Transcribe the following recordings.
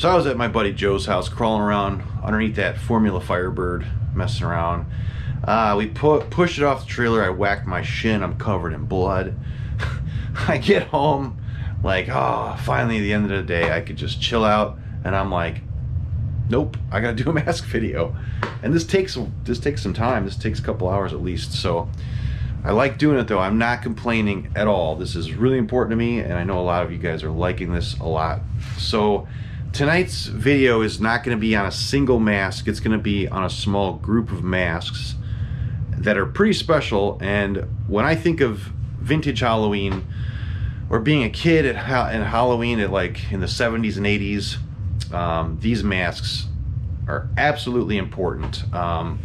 So I was at my buddy Joe's house, crawling around underneath that Formula Firebird, messing around. We pushed it off the trailer. I whacked my shin. I'm covered in blood. I get home, like, oh, finally at the end of the day, I could just chill out. And I'm like, nope, I gotta do a mask video. And this takes some time. This takes a couple hours at least. So I like doing it though. I'm not complaining at all. This is really important to me, and I know a lot of you guys are liking this a lot. So tonight's video is not going to be on a single mask. It's going to be on a small group of masks that are pretty special. And when I think of vintage Halloween, or being a kid in Halloween like in the 70s and 80s, these masks are absolutely important. A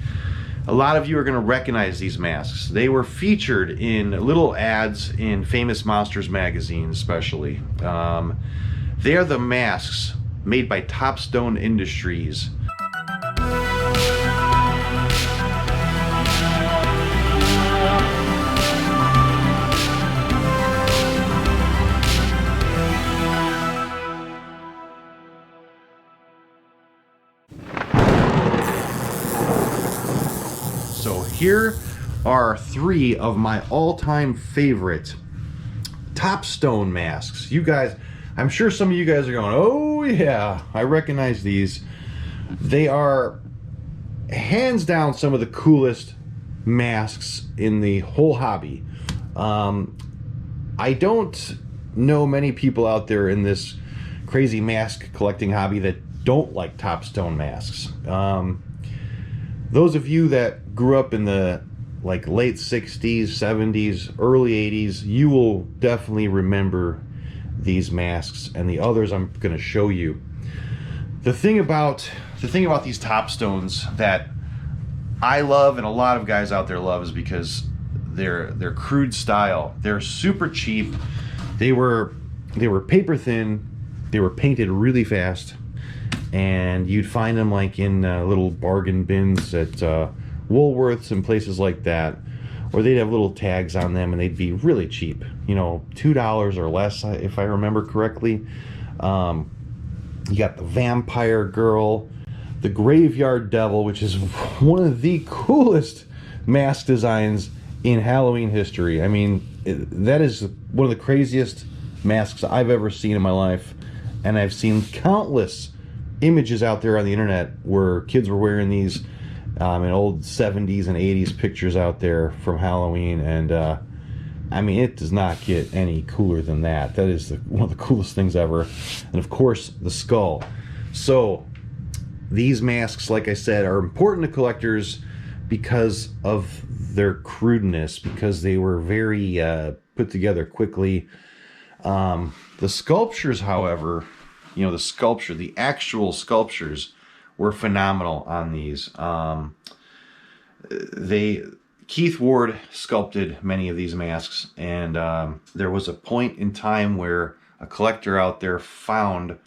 lot of you are going to recognize these masks. They were featured in little ads in Famous Monsters magazine, especially. They are the masks made by Topstone Industries. So here are 3 of my all-time favorite Topstone masks. You guys, I'm sure some of you guys are going, oh yeah, I recognize these. They are hands down some of the coolest masks in the whole hobby. I don't know many people out there in this crazy mask collecting hobby that don't like Topstone masks. Those of you that grew up in the late 60s, 70s, early 80s, you will definitely remember these masks and the others I'm going to show you. The thing about these Topstones that I love and a lot of guys out there love is because they're crude style. They're super cheap. They were paper thin. They were painted really fast, and you'd find them like in little bargain bins at Woolworths and places like that, or they'd have little tags on them and they'd be really cheap, you know, $2 or less if I remember correctly. You got the Vampire Girl, the Graveyard Devil, which is one of the coolest mask designs in Halloween history. I mean, that is one of the craziest masks I've ever seen in my life, and I've seen countless images out there on the internet where kids were wearing these in old 70s and 80s pictures out there from Halloween, and I mean, it does not get any cooler than that. That is one of the coolest things ever. And of course, the skull. So these masks, like I said, are important to collectors because of their crudeness, because they were very put together quickly. The sculptures, however, you know, the actual sculptures were phenomenal on these. Keith Ward sculpted many of these masks, and there was a point in time where a collector out there found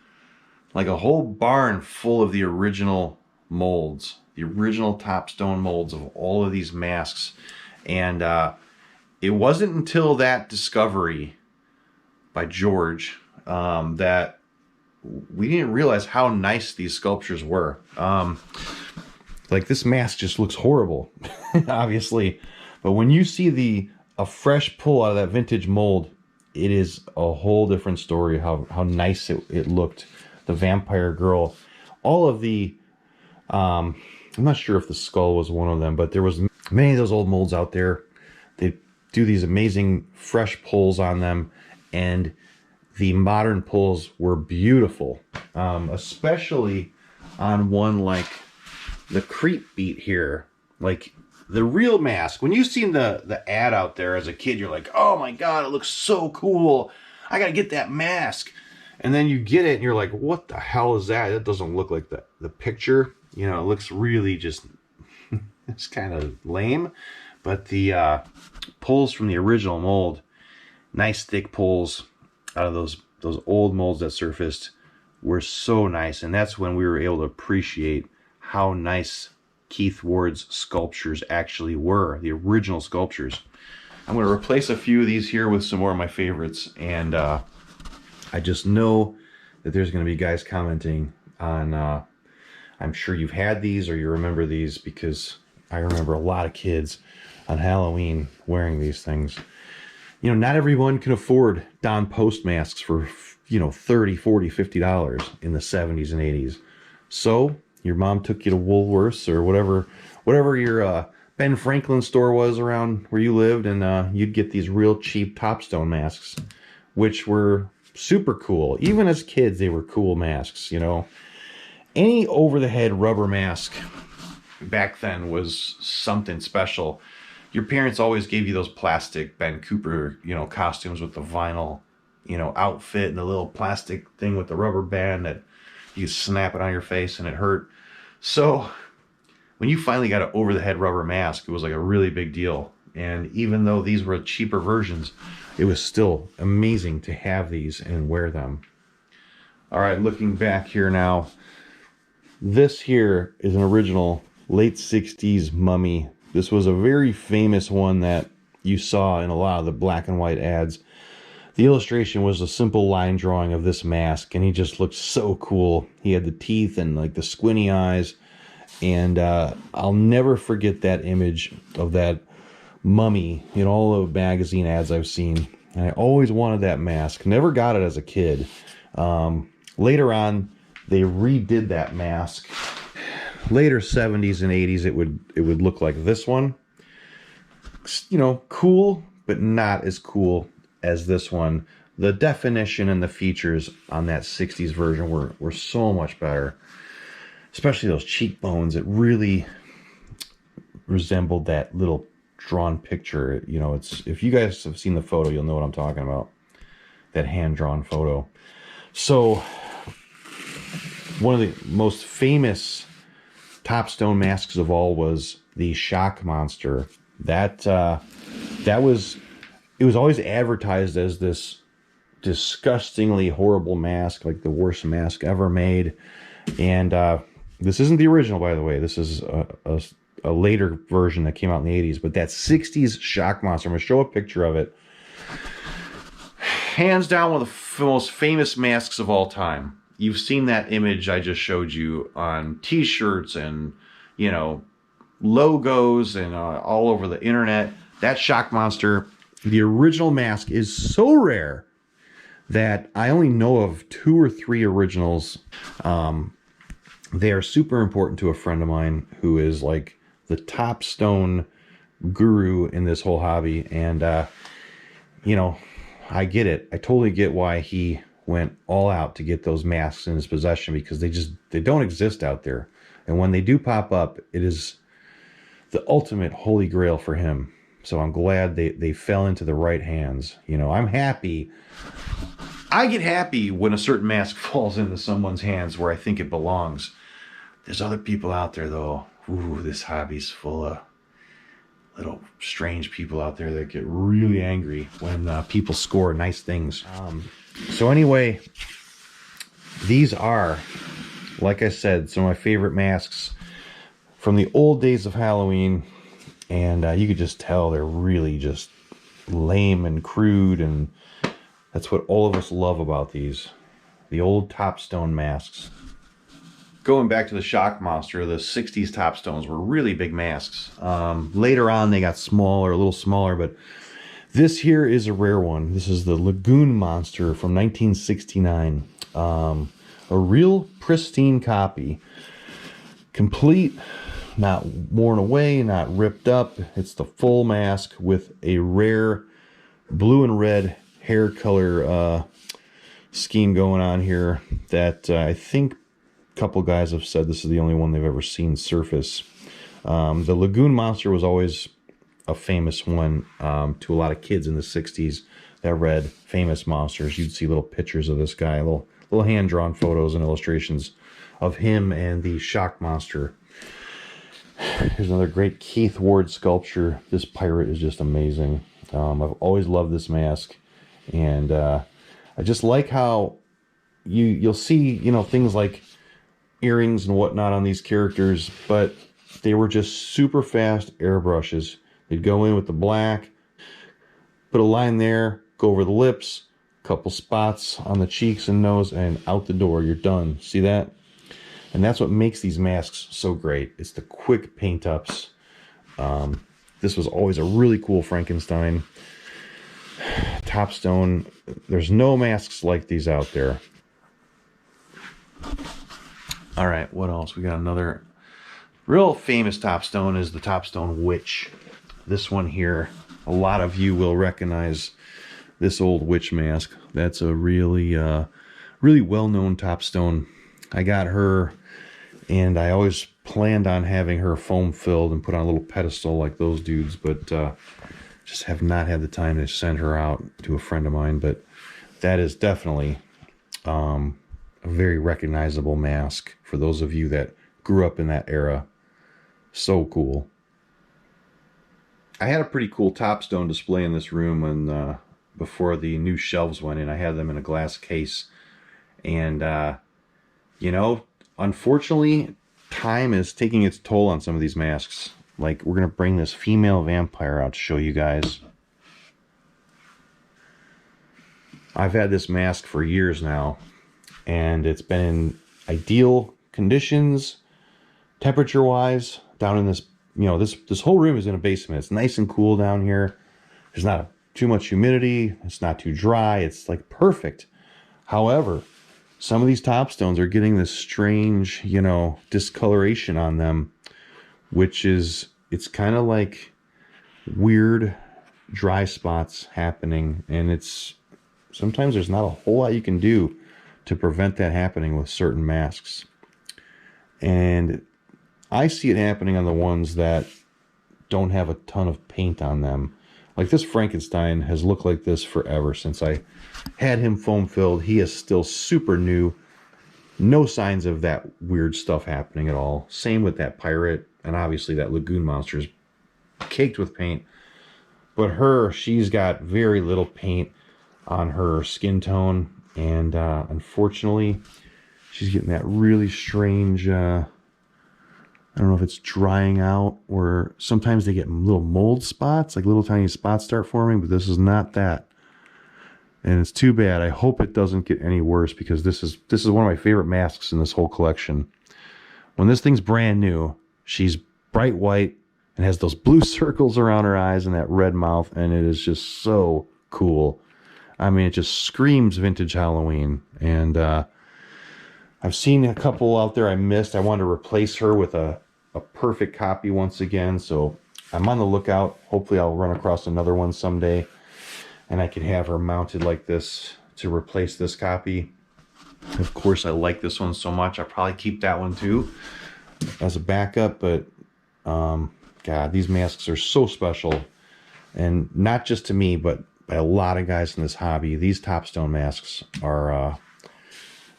like a whole barn full of the original molds, the original Topstone molds of all of these masks. And it wasn't until that discovery by George that we didn't realize how nice these sculptures were. Like, this mask just looks horrible, obviously. But when you see a fresh pull out of that vintage mold, it is a whole different story how nice it looked. The Vampire Girl, all of the, I'm not sure if the skull was one of them, but there was many of those old molds out there. They do these amazing fresh pulls on them, and the modern pulls were beautiful, especially on one like the Creep Beat here. Like, the real mask, when you've seen the ad out there as a kid, you're like, oh my god, it looks so cool, I gotta get that mask. And then you get it and you're like, what the hell is that? That doesn't look like the picture. You know, it looks really just it's kind of lame. But the pulls from the original mold, nice thick pulls out of those old molds that surfaced, were so nice. And that's when we were able to appreciate how nice Keith Ward's sculptures actually were, the original sculptures. I'm going to replace a few of these here with some more of my favorites, and I just know that there's going to be guys commenting, on, I'm sure you've had these or you remember these, because I remember a lot of kids on Halloween wearing these things. You know, not everyone can afford Don Post masks for, you know, $30, $40, $50 in the 70s and 80s. So your mom took you to Woolworths or whatever your Ben Franklin store was around where you lived, and you'd get these real cheap Topstone masks, which were super cool. Even as kids, they were cool masks, you know. Any over-the-head rubber mask back then was something special. Your parents always gave you those plastic Ben Cooper, you know, costumes with the vinyl, you know, outfit and the little plastic thing with the rubber band that you snap it on your face and it hurt. So when you finally got an over-the-head rubber mask, it was like a really big deal. And even though these were cheaper versions, it was still amazing to have these and wear them. All right, looking back here now, this here is an original late 60s mummy. This was a very famous one that you saw in a lot of the black and white ads. The illustration was a simple line drawing of this mask, and he just looked so cool. He had the teeth and like the squinty eyes, and I'll never forget that image of that mummy in all the magazine ads I've seen. And I always wanted that mask. Never got it as a kid. Later on, they redid that mask. Later 70s and 80s, it would look like this one. You know, cool, but not as cool as this one. The definition and the features on that 60s version were so much better. Especially those cheekbones. It really resembled that little drawn picture. You know, it's, if you guys have seen the photo, you'll know what I'm talking about. That hand-drawn photo. So one of the most famous Topstone masks of all was the Shock Monster. It was always advertised as this disgustingly horrible mask, like the worst mask ever made. And this isn't the original, by the way. This is a later version that came out in the 80s. But that 60s Shock Monster, I'm going to show a picture of it. Hands down one of the most famous masks of all time. You've seen that image I just showed you on t-shirts and, you know, logos and all over the internet. That Shock Monster, the original mask, is so rare that I only know of 2 or 3 originals. They are super important to a friend of mine who is like the Topstone guru in this whole hobby. And, you know, I get it. I totally get why he went all out to get those masks in his possession, because they don't exist out there. And when they do pop up, it is the ultimate holy grail for him. So I'm glad they fell into the right hands. You know, I'm happy. I get happy when a certain mask falls into someone's hands where I think it belongs. There's other people out there, though. Ooh, this hobby's full of little strange people out there that get really angry when people score nice things. So anyway, these are, like I said, some of my favorite masks from the old days of Halloween. And you could just tell they're really just lame and crude. And that's what all of us love about these. The old Topstone masks. Going back to the Shock Monster, the 60s Topstones were really big masks. Later on, they got smaller, a little smaller, but this here is a rare one. This is the Lagoon Monster from 1969. A real pristine copy. Complete, not worn away, not ripped up. It's the full mask with a rare blue and red hair color scheme going on here that I think a couple guys have said this is the only one they've ever seen surface. The Lagoon Monster was always a famous one to a lot of kids in the 60s that read Famous Monsters. You'd see little pictures of this guy, little hand-drawn photos and illustrations of him and the Shock Monster. Here's another great Keith Ward sculpture. This pirate is just amazing. I've always loved this mask, and I just like how you'll see, you know, things like earrings and whatnot on these characters, but they were just super fast airbrushes. They'd go in with the black, put a line there, go over the lips, couple spots on the cheeks and nose, and out the door. You're done. See that? And that's what makes these masks so great. It's the quick paint ups. This was always a really cool Frankenstein. Topstone, there's no masks like these out there. All right, what else? We got another real famous Topstone is the Topstone Witch. This one here, a lot of you will recognize this old witch mask. That's a really, really well-known Topstone. I got her, and I always planned on having her foam filled and put on a little pedestal like those dudes, but just have not had the time to send her out to a friend of mine. But that is definitely a very recognizable mask for those of you that grew up in that era. So cool. I had a pretty cool Topstone display in this room when before the new shelves went in. I had them in a glass case, and you know, unfortunately, time is taking its toll on some of these masks. Like, we're gonna bring this female vampire out to show you guys. I've had this mask for years now, and it's been in ideal conditions, temperature-wise, down in this, you know, this whole room is in a basement. It's nice and cool down here. There's not too much humidity. It's not too dry. It's like perfect. However, some of these Topstones are getting this strange, you know, discoloration on them, which is, it's kind of like weird dry spots happening, and it's, sometimes there's not a whole lot you can do to prevent that happening with certain masks. And I see it happening on the ones that don't have a ton of paint on them. Like this Frankenstein has looked like this forever since I had him foam filled. He is still super new. No signs of that weird stuff happening at all. Same with that pirate, and obviously that lagoon monster is caked with paint. But her, she's got very little paint on her skin tone, and unfortunately, she's getting that really strange, I don't know if it's drying out, or sometimes they get little mold spots, like little tiny spots start forming, but this is not that. And it's too bad. I hope it doesn't get any worse, because this is one of my favorite masks in this whole collection. When this thing's brand new, she's bright white and has those blue circles around her eyes and that red mouth, and it is just so cool. I mean, it just screams vintage Halloween. And I've seen a couple out there I missed. I wanted to replace her with a perfect copy once again, so I'm on the lookout. Hopefully I'll run across another one someday, and I can have her mounted like this to replace this copy. Of course, I like this one so much, I'll probably keep that one too as a backup. But God, these masks are so special, and not just to me, but by a lot of guys in this hobby. These Topstone masks are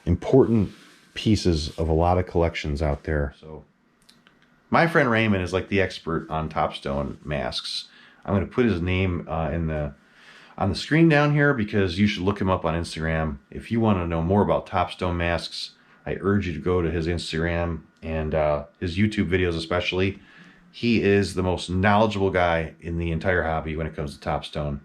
important pieces of a lot of collections out there. So my friend Raymond is like the expert on Topstone masks. I'm going to put his name on the screen down here, because you should look him up on Instagram. If you want to know more about Topstone masks, I urge you to go to his Instagram and his YouTube videos especially. He is the most knowledgeable guy in the entire hobby when it comes to Topstone.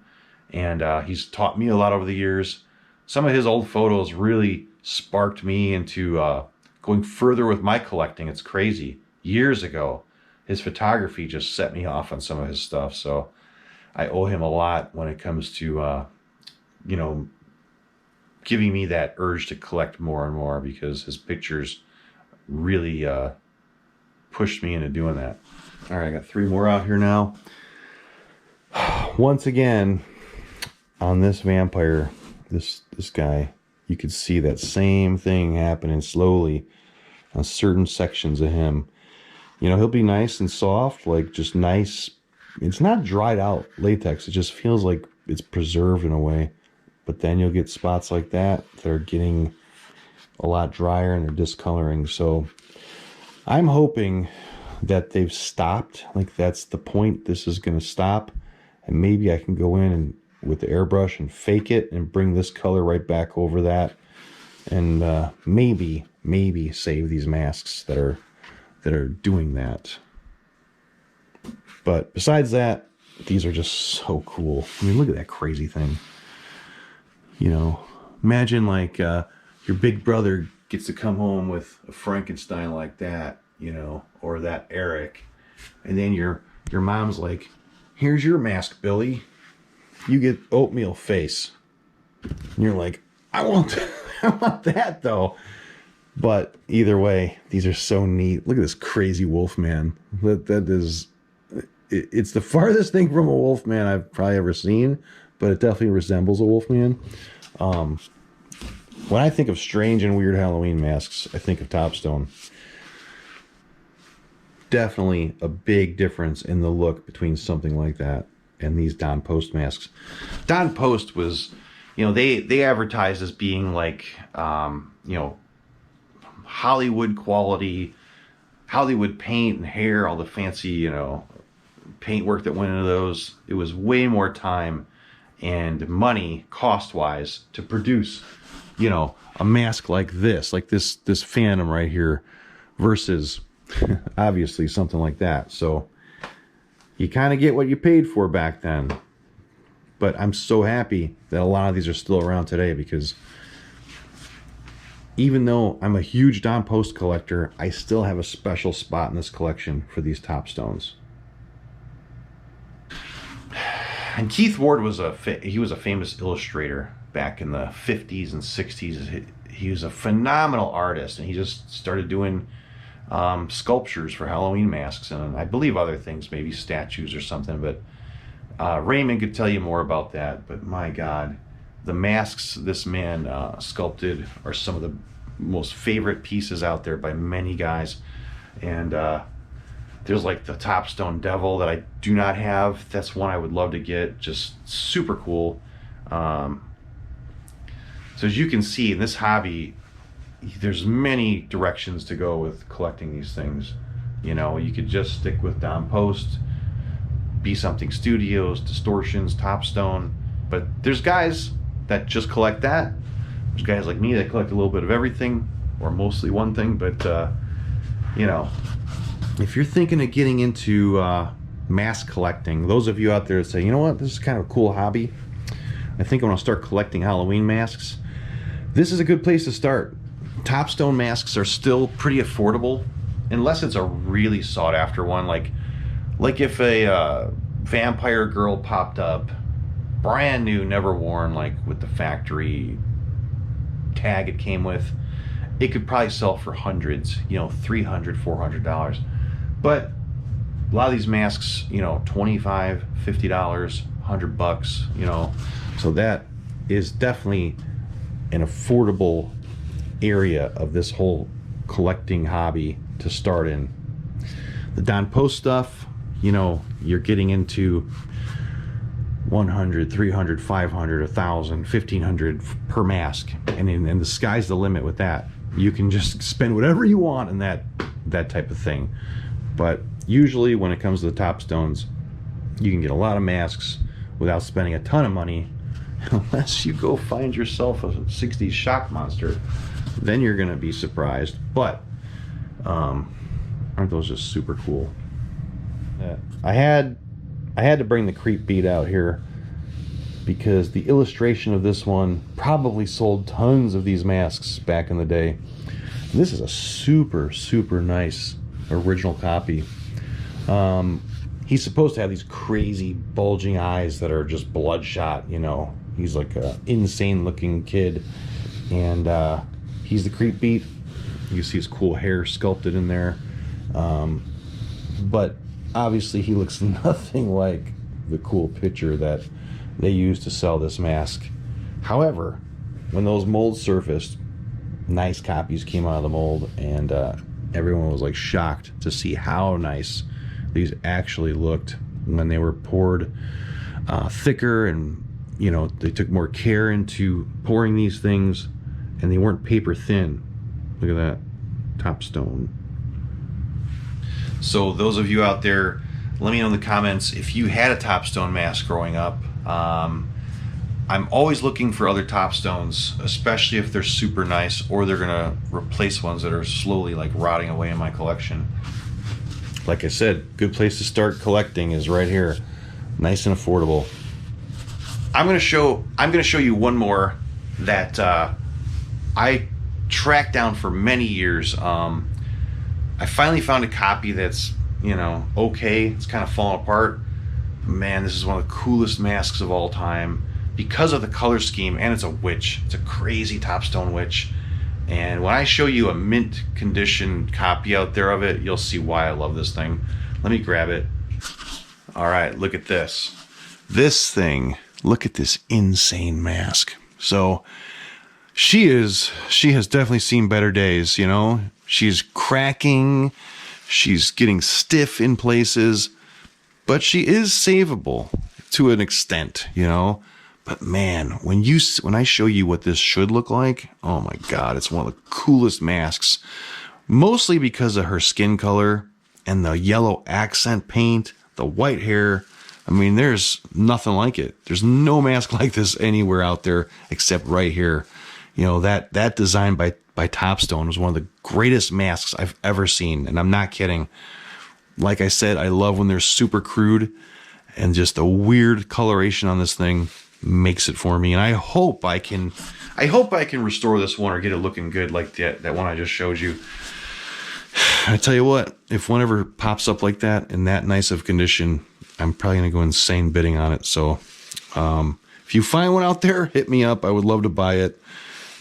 And he's taught me a lot over the years. Some of his old photos really sparked me into going further with my collecting. It's crazy. Years ago, his photography just set me off on some of his stuff. So I owe him a lot when it comes to, you know, giving me that urge to collect more and more, because his pictures really pushed me into doing that. All right, I got 3 more out here now. Once again, on this vampire, this guy, you could see that same thing happening slowly on certain sections of him. You know, he'll be nice and soft, like just nice. It's not dried out latex. It just feels like it's preserved in a way. But then you'll get spots like that that are getting a lot drier and they're discoloring. So I'm hoping that they've stopped. Like, that's the point. This is going to stop. And maybe I can go in and with the airbrush and fake it and bring this color right back over that. And maybe save these masks that are doing that. But besides that, these are just so cool. I mean, look at that crazy thing. You know, imagine like your big brother gets to come home with a Frankenstein like that, you know, or that Eric, and then your mom's like, here's your mask, Billy. You get oatmeal face. And you're like, I want I want that though. But either way, these are so neat. Look at this crazy Wolfman. That is, it's the farthest thing from a Wolfman I've probably ever seen, but it definitely resembles a Wolfman. When I think of strange and weird Halloween masks, I think of Topstone. Definitely a big difference in the look between something like that and these Don Post masks. Don Post was, you know, they advertised as being like, you know, Hollywood quality, Hollywood paint and hair, all the fancy, you know, paint work that went into those. It was way more time and money cost-wise to produce, you know, a mask like this Phantom right here versus obviously something like that. So you kind of get what you paid for back then. But I'm so happy that a lot of these are still around today, because even though I'm a huge Don Post collector, I still have a special spot in this collection for these Topstones. And Keith Ward was a famous illustrator back in the 50s and 60s. He was a phenomenal artist, and he just started doing sculptures for Halloween masks, and I believe other things, maybe statues or something. But Raymond could tell you more about that. But my God, the masks this man sculpted are some of the most favorite pieces out there by many guys. And there's like the Topstone Devil that I do not have. That's one I would love to get. Just super cool. So as you can see in this hobby, there's many directions to go with collecting these things. You know, you could just stick with Don Post, Be Something Studios, Distortions, Topstone. But there's guys that just collect that. There's guys like me that collect a little bit of everything, or mostly one thing. But you know, if you're thinking of getting into mask collecting, those of you out there that say, you know what, this is kind of a cool hobby, I think I want to start collecting Halloween masks, this is a good place to start. Topstone masks are still pretty affordable, unless it's a really sought after one, like if a vampire girl popped up, brand new, never worn, like with the factory tag it came with, it could probably sell for hundreds, you know, $300, $400. But a lot of these masks, you know, $25, $50, $100, you know, so that is definitely an affordable area of this whole collecting hobby to start in. The Don Post stuff, you know, you're getting into 100, 300, 500, 1,000, 1,500 per mask, and the sky's the limit with that. You can just spend whatever you want in that type of thing. But usually when it comes to the Topstones, you can get a lot of masks without spending a ton of money, unless you go find yourself a 60s shock monster. Then you're gonna be surprised. But aren't those just super cool? I had to bring the creep beat out here because the illustration of this one probably sold tons of these masks back in the day. This is a super nice original copy. He's supposed to have these crazy bulging eyes that are just bloodshot, you know. He's like an insane looking kid, and he's the creep beat. You see his cool hair sculpted in there, but obviously he looks nothing like the cool picture that they used to sell this mask. However, when those molds surfaced, nice copies came out of the mold, and everyone was like shocked to see how nice these actually looked when they were poured thicker, and you know, they took more care into pouring these things, and they weren't paper thin. Look at that Topstone. So those of you out there, let me know in the comments if you had a Topstone mask growing up. I'm always looking for other Topstones, especially if they're super nice or they're gonna replace ones that are slowly like rotting away in my collection. Like I said, good place to start collecting is right here, nice and affordable. I'm gonna show you one more that I tracked down for many years. I finally found a copy that's, you know, okay. It's kind of falling apart. Man, this is one of the coolest masks of all time because of the color scheme, and it's a witch. It's a crazy Topstone witch. And when I show you a mint condition copy out there of it, you'll see why I love this thing. Let me grab it. All right, look at this. This thing, look at this insane mask. So she has definitely seen better days, you know. She's cracking, she's getting stiff in places, but she is savable to an extent, you know. But man, when I show you what this should look like, oh my God, it's one of the coolest masks. Mostly because of her skin color and the yellow accent paint, the white hair. I mean, there's nothing like it. There's no mask like this anywhere out there except right here. You know, that design by Topstone was one of the greatest masks I've ever seen, and I'm not kidding. Like I said, I love when they're super crude, and just the weird coloration on this thing makes it for me. And I hope I can restore this one or get it looking good like that one I just showed you. I tell you what, if one ever pops up like that in that nice of condition, I'm probably gonna go insane bidding on it. So if you find one out there, hit me up. I would love to buy it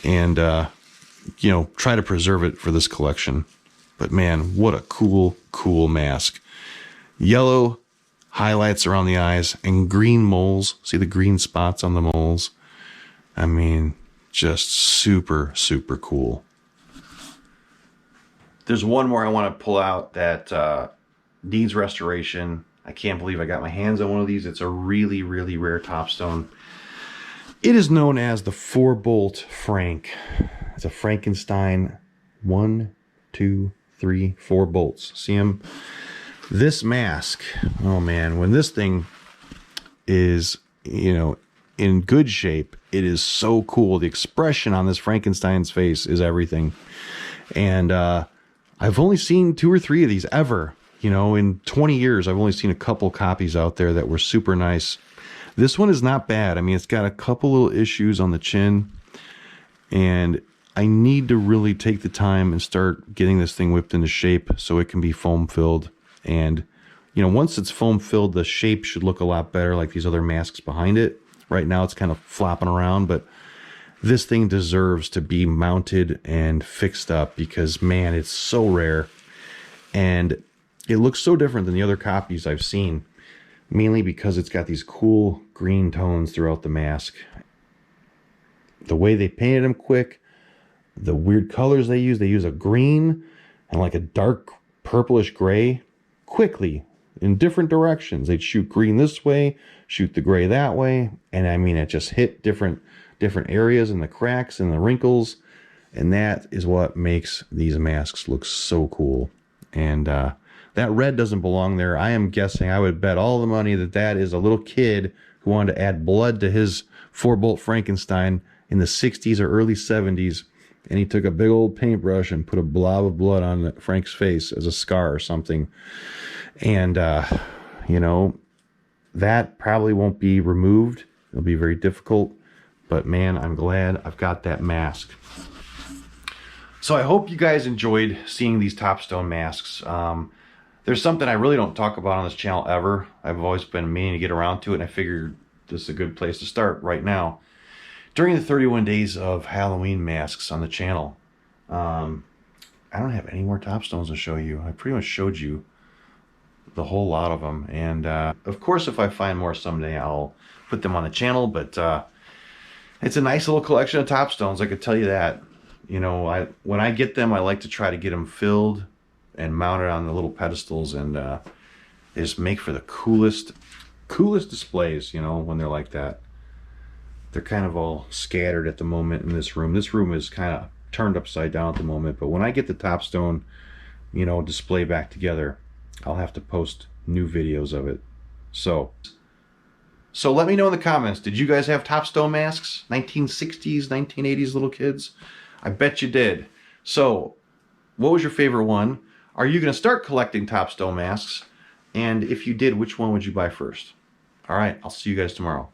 and you know, try to preserve it for this collection. But man, what a cool mask. Yellow highlights around the eyes and green moles. See the green spots on the moles? I mean, just super cool. There's one more I want to pull out that needs restoration. I can't believe I got my hands on one of these. It's a really rare Topstone. It is known as the 4-bolt Frank. It's a Frankenstein. 1, 2, 3, 4 bolts. See them? This mask, oh man, when this thing is, you know, in good shape, it is so cool. The expression on this Frankenstein's face is everything. And I've only seen 2 or 3 of these ever. You know, in 20 years, I've only seen a couple copies out there that were super nice. This one is not bad. I mean, it's got a couple little issues on the chin, and I need to really take the time and start getting this thing whipped into shape so it can be foam filled. And, you know, once it's foam filled, the shape should look a lot better like these other masks behind it. Right now it's kind of flopping around, but this thing deserves to be mounted and fixed up because, man, it's so rare. And it looks so different than the other copies I've seen, mainly because it's got these cool green tones throughout the mask. The way they painted them quick, the weird colors they use a green and like a dark purplish gray quickly in different directions. They'd shoot green this way, shoot the gray that way, and I mean, it just hit different areas and the cracks and the wrinkles, and that is what makes these masks look so cool. And that red doesn't belong there. I am guessing, I would bet all the money that is a little kid who wanted to add blood to his 4-bolt Frankenstein in the 60s or early 70s, and he took a big old paintbrush and put a blob of blood on Frank's face as a scar or something. And, you know, that probably won't be removed. It'll be very difficult. But, man, I'm glad I've got that mask. So I hope you guys enjoyed seeing these Topstone masks. There's something I really don't talk about on this channel ever. I've always been meaning to get around to it, and I figured this is a good place to start right now. During the 31 days of Halloween masks on the channel, I don't have any more Topstones to show you. I pretty much showed you the whole lot of them. And of course, if I find more someday, I'll put them on the channel. But it's a nice little collection of Topstones, I could tell you that. You know, when I get them, I like to try to get them filled and mounted on the little pedestals, and they just make for the coolest displays, you know, when they're like that. They're kind of all scattered at the moment in this room. This room is kind of turned upside down at the moment, but when I get the Topstone, you know, display back together, I'll have to post new videos of it. So let me know in the comments, did you guys have Topstone masks? 1960s, 1980s little kids? I bet you did. So what was your favorite one? Are you going to start collecting Topstone masks? And if you did, which one would you buy first? All right, I'll see you guys tomorrow.